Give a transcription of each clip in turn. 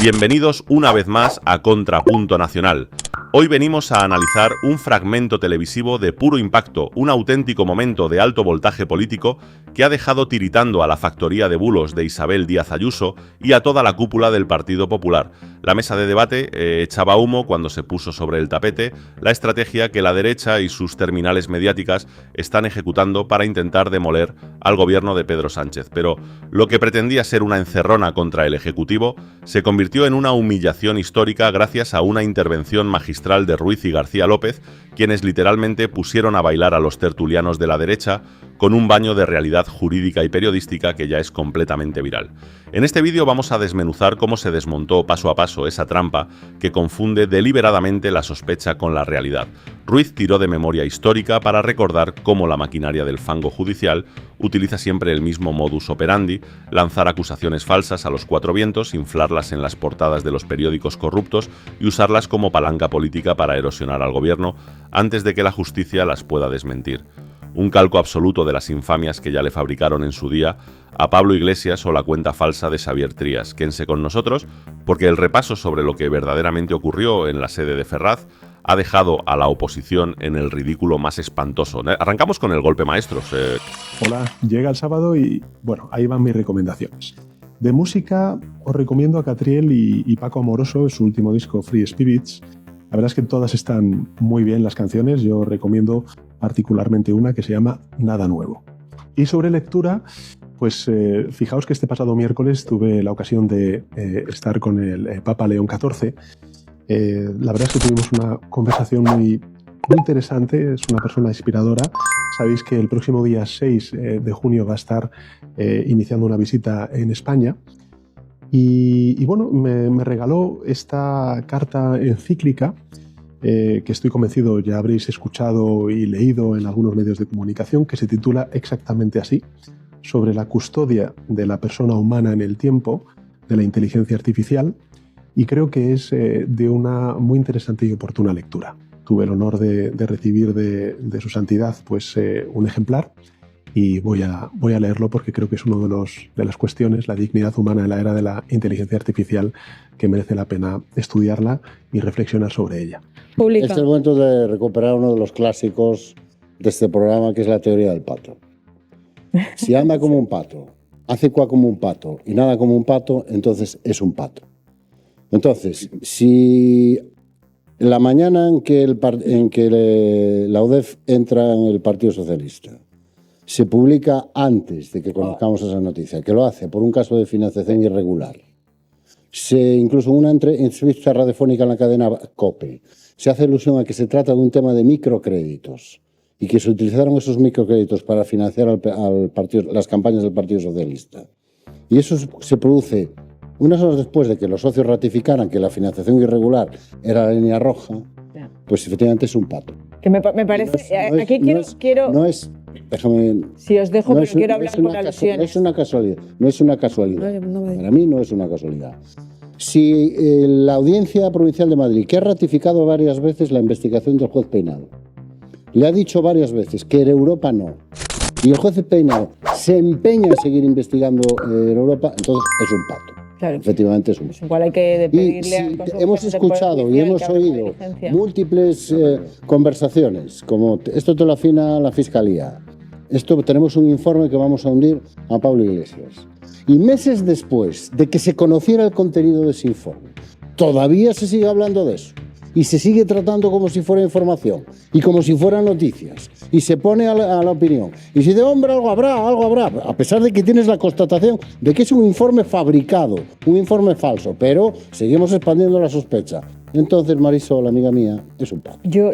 Bienvenidos una vez más a Contrapunto Nacional. Hoy venimos a analizar un fragmento televisivo de puro impacto, un auténtico momento de alto voltaje político que ha dejado tiritando a la factoría de bulos de Isabel Díaz Ayuso y a toda la cúpula del Partido Popular. La mesa de debate echaba humo cuando se puso sobre el tapete la estrategia que la derecha y sus terminales mediáticas están ejecutando para intentar demoler al gobierno de Pedro Sánchez. Pero lo que pretendía ser una encerrona contra el Ejecutivo se convirtió en una humillación histórica gracias a una intervención magistral de Ruiz y García López, quienes literalmente pusieron a bailar a los tertulianos de la derecha con un baño de realidad jurídica y periodística que ya es completamente viral. En este vídeo vamos a desmenuzar cómo se desmontó paso a paso esa trampa que confunde deliberadamente la sospecha con la realidad. Ruiz tiró de memoria histórica para recordar cómo la maquinaria del fango judicial utiliza siempre el mismo modus operandi: lanzar acusaciones falsas a los cuatro vientos, inflarlas en las portadas de los periódicos corruptos y usarlas como palanca política para erosionar al gobierno antes de que la justicia las pueda desmentir. Un calco absoluto de las infamias que ya le fabricaron en su día a Pablo Iglesias o la cuenta falsa de Xavier Trías. Quédense con nosotros porque el repaso sobre lo que verdaderamente ocurrió en la sede de Ferraz ha dejado a la oposición en el ridículo más espantoso. Arrancamos con el golpe, maestros. Hola, llega el sábado y bueno, ahí van mis recomendaciones. De música os recomiendo a Catriel y Paco Amoroso, su último disco Free Spirits. La verdad es que todas están muy bien las canciones. Yo recomiendo particularmente una que se llama Nada Nuevo. Y sobre lectura, pues fijaos que este pasado miércoles tuve la ocasión de estar con el Papa León XIV. La verdad es que tuvimos una conversación muy interesante. Es una persona inspiradora. Sabéis que el próximo día 6 de junio va a estar iniciando una visita en España. Y bueno, me regaló esta carta encíclica que estoy convencido ya habréis escuchado y leído en algunos medios de comunicación, que se titula exactamente así: sobre la custodia de la persona humana en el tiempo, de la inteligencia artificial, y creo que es de una muy interesante y oportuna lectura. Tuve el honor de recibir de su santidad pues, un ejemplar, y voy a leerlo porque creo que es una de las cuestiones, la dignidad humana en la era de la inteligencia artificial, que merece la pena estudiarla y reflexionar sobre ella. Este es el momento de recuperar uno de los clásicos de este programa, que es la teoría del pato. Si anda como un pato, hace cuá como un pato y nada como un pato, entonces es un pato. Entonces, si la mañana en que la UDEF entra en el Partido Socialista se publica antes de que conozcamos esa noticia, que lo hace por un caso de financiación irregular, incluso en una entrevista radiofónica en la cadena COPE, se hace alusión a que se trata de un tema de microcréditos y que se utilizaron esos microcréditos para financiar al partido, las campañas del Partido Socialista. Y eso se produce unas horas después de que los socios ratificaran que la financiación irregular era la línea roja. Pues efectivamente es un pato. Que me parece... Déjame... Si os dejo, pero quiero hablar por alusiones. No es una casualidad. Para mí no es una casualidad. Si la Audiencia Provincial de Madrid, que ha ratificado varias veces la investigación del juez Peinado, le ha dicho varias veces que en Europa no, y el juez Peinado se empeña en seguir investigando en Europa, entonces es un pato. Claro. Efectivamente es un pato. Igual hay que pedirle hemos escuchado y hemos oído múltiples conversaciones, como esto te lo afina la Fiscalía, esto tenemos un informe que vamos a hundir a Pablo Iglesias. Y meses después de que se conociera el contenido de ese informe, todavía se sigue hablando de eso. Y se sigue tratando como si fuera información y como si fueran noticias. Y se pone a la opinión. Y si de hombre algo habrá. A pesar de que tienes la constatación de que es un informe fabricado, un informe falso. Pero seguimos expandiendo la sospecha. Entonces, Marisol, amiga mía, es un pato. Yo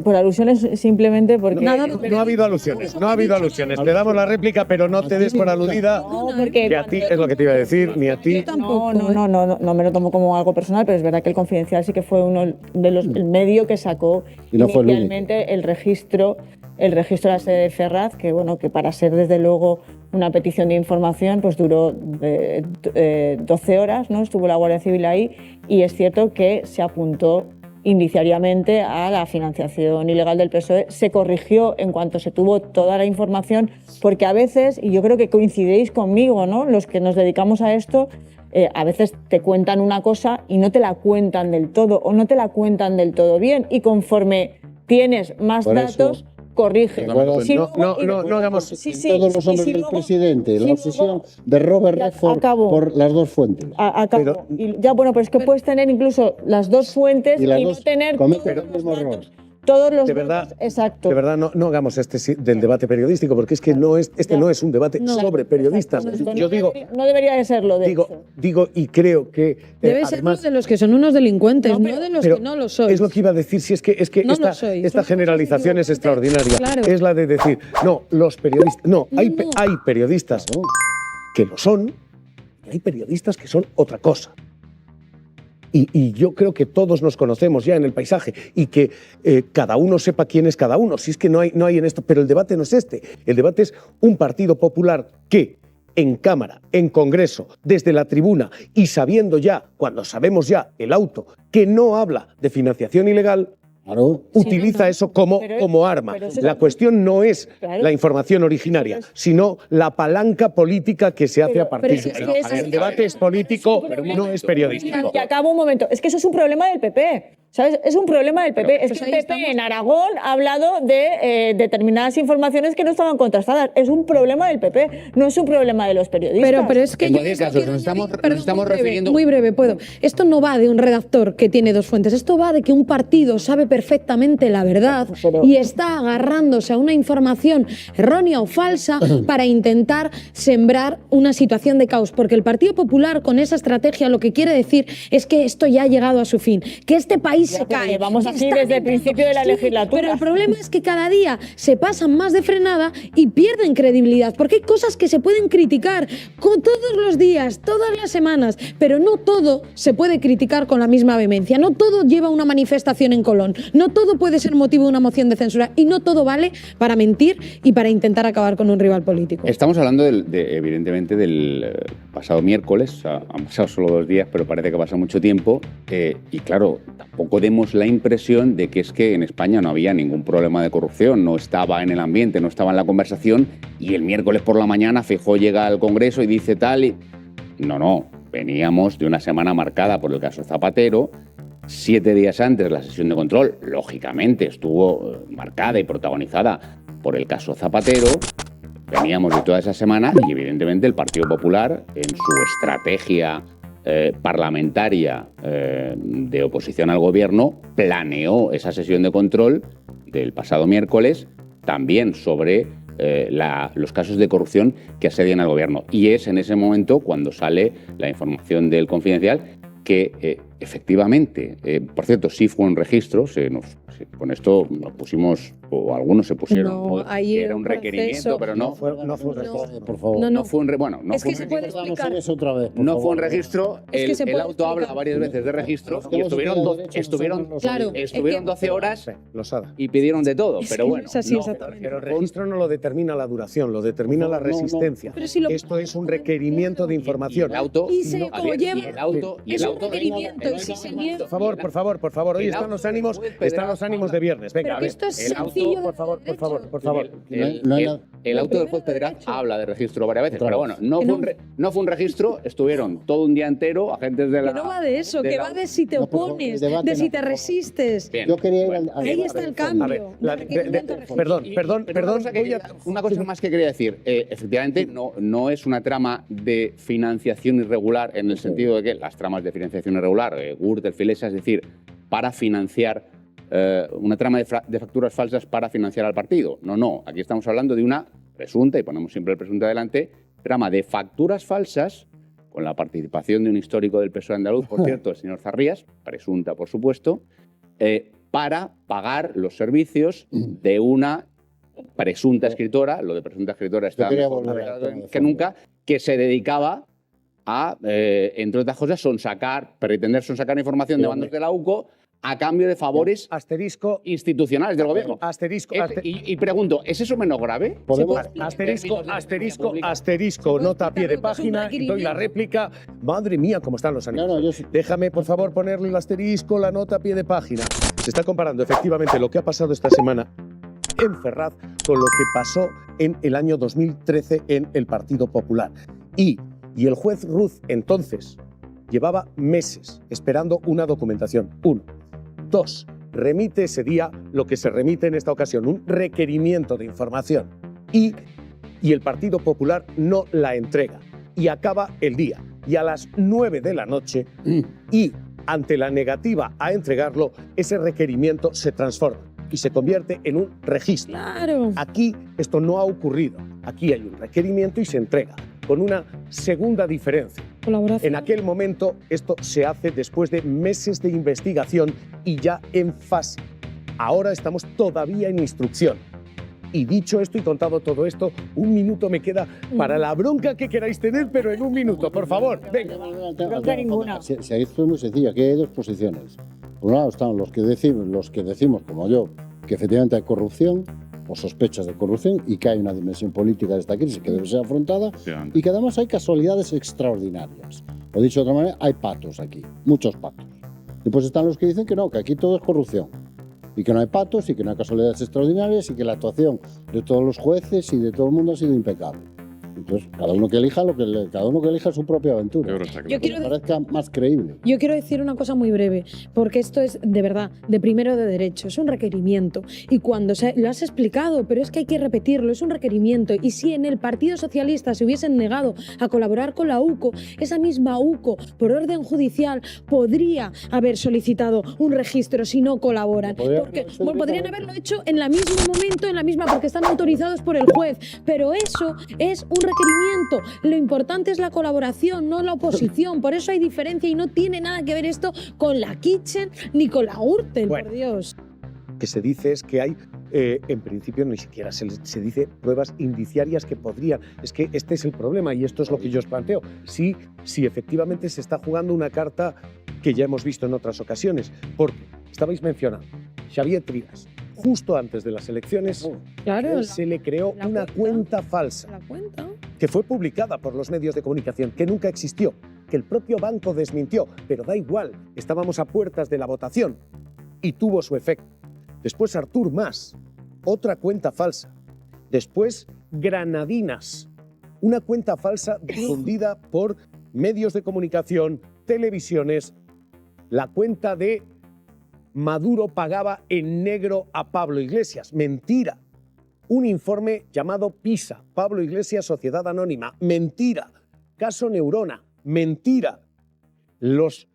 por alusiones simplemente porque... No ha habido alusiones. Te damos la réplica, pero no te des por aludida. No, porque... Que a ti es lo que te iba a decir, ni a ti. No me lo tomo como algo personal, pero es verdad que el Confidencial sí que fue uno de los el medio que sacó inicialmente el registro de la sede de Ferraz, que bueno, que para ser desde luego una petición de información pues duró 12 horas, ¿no? Estuvo la Guardia Civil ahí, y es cierto que se apuntó indiciariamente a la financiación ilegal del PSOE. Se corrigió en cuanto se tuvo toda la información, porque a veces, y yo creo que coincidéis conmigo, ¿no?, los que nos dedicamos a esto, a veces te cuentan una cosa y no te la cuentan del todo, o no te la cuentan del todo bien, y conforme tienes más datos, corrige. No hagamos todos los hombres del presidente, la obsesión de Robert Redford por las dos fuentes. Pero pero es que puedes tener incluso las dos fuentes y no tener todos los de verdad, datos. Exacto. De verdad, no hagamos del debate periodístico, porque es que no es un debate sobre periodistas. Yo digo, no debería de serlo. Digo y creo que debe ser de los que son unos delincuentes, no de los que no lo sois. Es lo que iba a decir, si es que esta generalización es extraordinaria. Claro. Es la de decir, no, los periodistas, hay periodistas que lo son, y hay periodistas que son otra cosa. Y yo creo que todos nos conocemos ya en el paisaje y que cada uno sepa quién es cada uno. Si es que no hay en esto, pero el debate no es este. El debate es un Partido Popular que en Cámara, en Congreso, desde la tribuna y sabiendo ya, cuando sabemos ya el auto, que no habla de financiación ilegal, utiliza eso como arma. La cuestión no es la información originaria, sino la palanca política que se hace a partir de ahí. El debate es político, no es periodístico. Y acabo un momento. Es que eso es un problema del PP. ¿Sabes? Es un problema del PP. Es que el PP en Aragón ha hablado de determinadas informaciones que no estaban contrastadas. Es un problema del PP, no es un problema de los periodistas. Pero es que en cualquier caso, nos estamos refiriendo... Muy breve, puedo. Esto no va de un redactor que tiene dos fuentes. Esto va de que un partido sabe perfectamente la verdad y está agarrándose a una información errónea o falsa para intentar sembrar una situación de caos. Porque el Partido Popular, con esa estrategia, lo que quiere decir es que esto ya ha llegado a su fin, que este país se cae. Vamos así desde el principio de la legislatura. Pero el problema es que cada día se pasan más de frenada y pierden credibilidad, porque hay cosas que se pueden criticar todos los días, todas las semanas, pero no todo se puede criticar con la misma vehemencia. No todo lleva una manifestación en Colón, no todo puede ser motivo de una moción de censura y no todo vale para mentir y para intentar acabar con un rival político. Estamos hablando evidentemente del pasado miércoles. Han pasado solo 2 días, pero parece que ha pasado mucho tiempo y claro, tampoco demos la impresión de que es que en España no había ningún problema de corrupción, no estaba en el ambiente, no estaba en la conversación y el miércoles por la mañana Feijóo llega al Congreso y dice tal y... No, veníamos de una semana marcada por el caso Zapatero. 7 días antes la sesión de control, lógicamente, estuvo marcada y protagonizada por el caso Zapatero. Veníamos de toda esa semana y evidentemente el Partido Popular en su estrategia parlamentaria de oposición al gobierno planeó esa sesión de control del pasado miércoles también sobre los casos de corrupción que asedian al gobierno. Y es en ese momento cuando sale la información del Confidencial que efectivamente, por cierto, sí fue un registro, con esto nos pusimos, o algunos se pusieron, que era un requerimiento, pero no fue un registro, por favor. No fue un registro, el auto habla varias veces de registro y estuvieron 12 horas y pidieron de todo, pero bueno. Pero el registro no lo determina la duración, lo determina la resistencia. Esto es un requerimiento de información. El auto y el auto Por favor, hoy están los ánimos de viernes. Venga, a ver. El auto, por favor. El auto del juez Pedraz habla de registro varias veces, pero bueno, no fue un registro, estuvieron todo un día entero agentes de la... Que no va de eso, que va de si te opones, de si te resistes. Bien. Yo quería ir ahí está el cambio. Perdón. Una cosa más que quería decir. Efectivamente, no es una trama de financiación irregular en el sentido de que las tramas de financiación irregular, Gürtel, Filesa, es decir, para financiar una trama de facturas falsas para financiar al partido. No. Aquí estamos hablando de una presunta, y ponemos siempre el presunto adelante, trama de facturas falsas con la participación de un histórico del PSOE andaluz, por cierto, el señor Zarrías, presunta, por supuesto, para pagar los servicios de una presunta escritora, lo de presunta escritora está mejor que nunca, que se dedicaba a, entre otras cosas, pretender sonsacar información de bandos de la UCO a cambio de favores asterisco institucionales del gobierno. Asterisco. Y pregunto, ¿es eso menos grave? Asterisco, nota a pie de página, y doy la réplica. Madre mía, cómo están los ánimos. Déjame, por favor, ponerle el asterisco, la nota a pie de página. Se está comparando efectivamente lo que ha pasado esta semana en Ferraz con lo que pasó en el año 2013 en el Partido Popular. Y el juez Ruz, entonces, llevaba meses esperando una documentación. 1. 2. Remite ese día lo que se remite en esta ocasión, un requerimiento de información. Y el Partido Popular no la entrega. Y acaba el día. Y a las 9 de la noche, y ante la negativa a entregarlo, ese requerimiento se transforma y se convierte en un registro. Claro. Aquí esto no ha ocurrido. Aquí hay un requerimiento y se entrega, con una segunda diferencia. En aquel momento esto se hace después de meses de investigación y ya en fase. Ahora estamos todavía en instrucción. Y dicho esto y contado todo esto, 1 minuto me queda para la bronca que queráis tener, pero en 1 minuto, por favor. Venga. Bronca ninguna. Si esto es muy sencillo, aquí hay 2 posiciones. Por un lado están los que decimos, como yo, que efectivamente hay corrupción o sospechas de corrupción y que hay una dimensión política de esta crisis que debe ser afrontada y que además hay casualidades extraordinarias. O dicho de otra manera, hay patos aquí, muchos patos. Y pues están los que dicen que no, que aquí todo es corrupción y que no hay patos y que no hay casualidades extraordinarias y que la actuación de todos los jueces y de todo el mundo ha sido impecable. Entonces, cada uno que elija su propia aventura. Yo quiero parezca más creíble. Yo quiero decir una cosa muy breve, porque esto es de verdad, de primero de derecho, es un requerimiento. Y cuando lo has explicado, pero es que hay que repetirlo, es un requerimiento. Y si en el Partido Socialista se hubiesen negado a colaborar con la UCO, esa misma UCO, por orden judicial, podría haber solicitado un registro si no colaboran. Porque podrían haberlo hecho en el mismo momento, porque están autorizados por el juez. Pero eso es un requerimiento. Lo importante es la colaboración, no la oposición. Por eso hay diferencia y no tiene nada que ver esto con la Kitchen ni con la Gürtel, por Dios. Que se dice es que hay, en principio ni siquiera se dice pruebas indiciarias que podrían. Es que este es el problema y esto es lo que yo os planteo. Si efectivamente se está jugando una carta que ya hemos visto en otras ocasiones. Porque estabais mencionando Xavier Trias. Justo antes de las elecciones, se le creó una cuenta falsa que fue publicada por los medios de comunicación, que nunca existió, que el propio banco desmintió, pero da igual, estábamos a puertas de la votación y tuvo su efecto. Después Artur Mas, otra cuenta falsa. Después Granadinas, una cuenta falsa difundida por medios de comunicación, televisiones, la cuenta de Maduro pagaba en negro a Pablo Iglesias. Mentira. Un informe llamado PISA, Pablo Iglesias, Sociedad Anónima. Mentira. Caso Neurona. Mentira. Los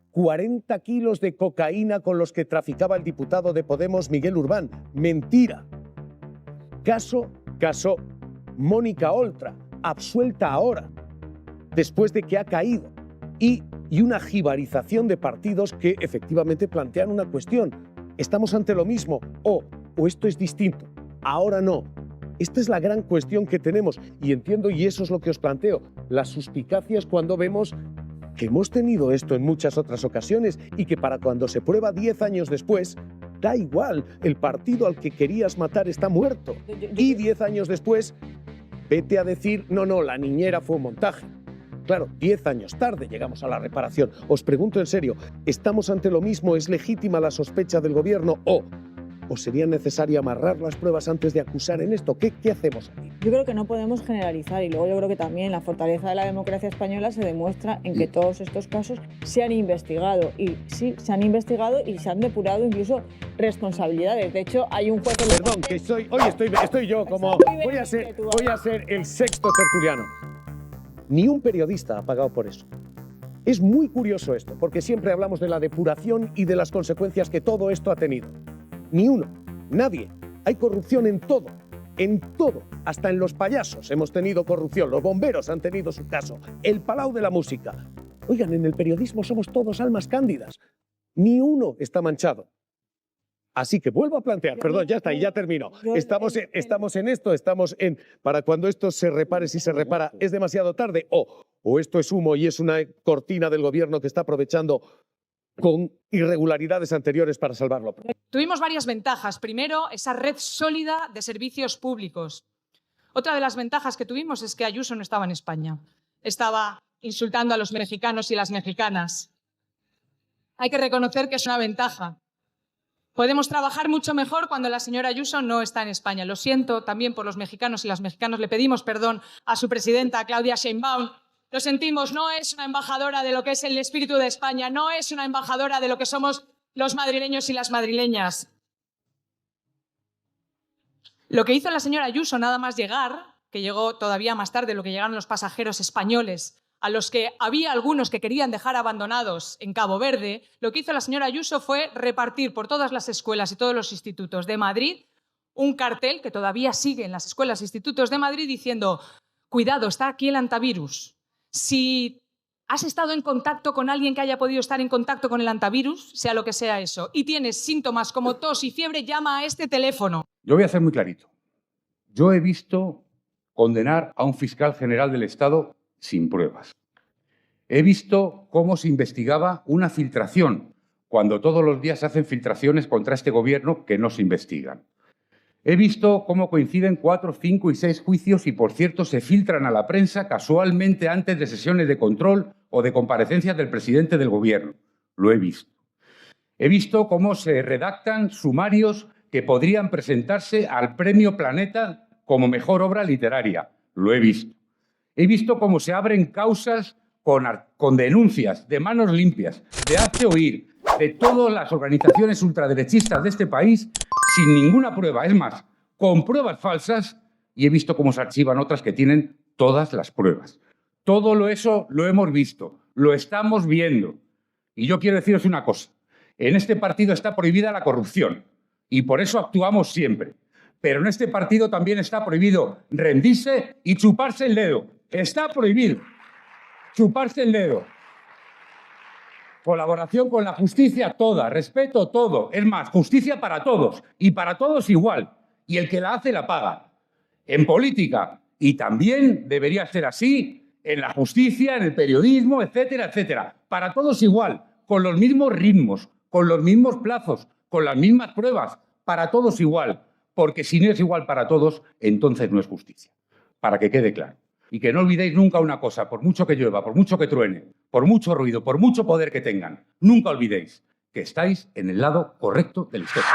40 kilos de cocaína con los que traficaba el diputado de Podemos, Miguel Urbán. Mentira. Caso Mónica Oltra, absuelta ahora, después de que ha caído. Y una jibarización de partidos que efectivamente plantean una cuestión. ¿Estamos ante lo mismo o esto es distinto? Ahora no. Esta es la gran cuestión que tenemos y entiendo, y eso es lo que os planteo, las suspicacias cuando vemos que hemos tenido esto en muchas otras ocasiones y que para cuando se prueba 10 años después, da igual, el partido al que querías matar está muerto. Y 10 años después, vete a decir, no, la niñera fue un montaje. Claro, 10 años tarde llegamos a la reparación. Os pregunto en serio, ¿estamos ante lo mismo? ¿Es legítima la sospecha del gobierno o sería necesario amarrar las pruebas antes de acusar en esto? ¿Qué hacemos aquí? Yo creo que no podemos generalizar y luego yo creo que también la fortaleza de la democracia española se demuestra en que todos estos casos se han investigado y sí, se han investigado y se han depurado incluso responsabilidades. De hecho, hay un juez... Perdón, que hoy estoy yo como... Voy a ser el sexto tertuliano. Ni un periodista ha pagado por eso. Es muy curioso esto, porque siempre hablamos de la depuración y de las consecuencias que todo esto ha tenido. Ni uno, nadie. Hay corrupción en todo, hasta en los payasos hemos tenido corrupción, los bomberos han tenido su caso, el Palau de la Música. Oigan, en el periodismo somos todos almas cándidas. Ni uno está manchado. Así que vuelvo a plantear, perdón, ya está, y ya termino. Estamos en esto, para cuando esto se repare, si se repara, ¿es demasiado tarde? O esto es humo y es una cortina del gobierno que está aprovechando con irregularidades anteriores para salvarlo. Tuvimos varias ventajas. Primero, esa red sólida de servicios públicos. Otra de las ventajas que tuvimos es que Ayuso no estaba en España. Estaba insultando a los mexicanos y las mexicanas. Hay que reconocer que es una ventaja. Podemos trabajar mucho mejor cuando la señora Ayuso no está en España. Lo siento también por los mexicanos y las mexicanas. Le pedimos perdón a su presidenta, Claudia Sheinbaum. Lo sentimos, no es una embajadora de lo que es el espíritu de España, no es una embajadora de lo que somos los madrileños y las madrileñas. Lo que hizo la señora Ayuso nada más llegar, que llegó todavía más tarde de lo que llegaron los pasajeros españoles, a los que había algunos que querían dejar abandonados en Cabo Verde, lo que hizo la señora Ayuso fue repartir por todas las escuelas y todos los institutos de Madrid un cartel que todavía sigue en las escuelas e institutos de Madrid diciendo: cuidado, está aquí el antivirus. Si has estado en contacto con alguien que haya podido estar en contacto con el antivirus, sea lo que sea eso, y tienes síntomas como tos y fiebre, llama a este teléfono. Yo voy a ser muy clarito. Yo he visto condenar a un fiscal general del Estado sin pruebas. He visto cómo se investigaba una filtración, cuando todos los días se hacen filtraciones contra este gobierno que no se investigan. He visto cómo coinciden 4, 5 y 6 juicios y, por cierto, se filtran a la prensa casualmente antes de sesiones de control o de comparecencias del presidente del gobierno. Lo he visto. He visto cómo se redactan sumarios que podrían presentarse al Premio Planeta como mejor obra literaria. Lo he visto. He visto cómo se abren causas con denuncias de manos limpias, de Hazte Oír, de todas las organizaciones ultraderechistas de este país, sin ninguna prueba, es más, con pruebas falsas, y he visto cómo se archivan otras que tienen todas las pruebas. Todo eso lo hemos visto, lo estamos viendo. Y yo quiero deciros una cosa, en este partido está prohibida la corrupción, y por eso actuamos siempre. Pero en este partido también está prohibido rendirse y chuparse el dedo. Está prohibido chuparse el dedo. Colaboración con la justicia toda, respeto todo. Es más, justicia para todos y para todos igual. Y el que la hace la paga. En política, y también debería ser así en la justicia, en el periodismo, etcétera, etcétera. Para todos igual, con los mismos ritmos, con los mismos plazos, con las mismas pruebas. Para todos igual. Porque si no es igual para todos, entonces no es justicia. Para que quede claro. Y que no olvidéis nunca una cosa, por mucho que llueva, por mucho que truene, por mucho ruido, por mucho poder que tengan, nunca olvidéis que estáis en el lado correcto de la historia.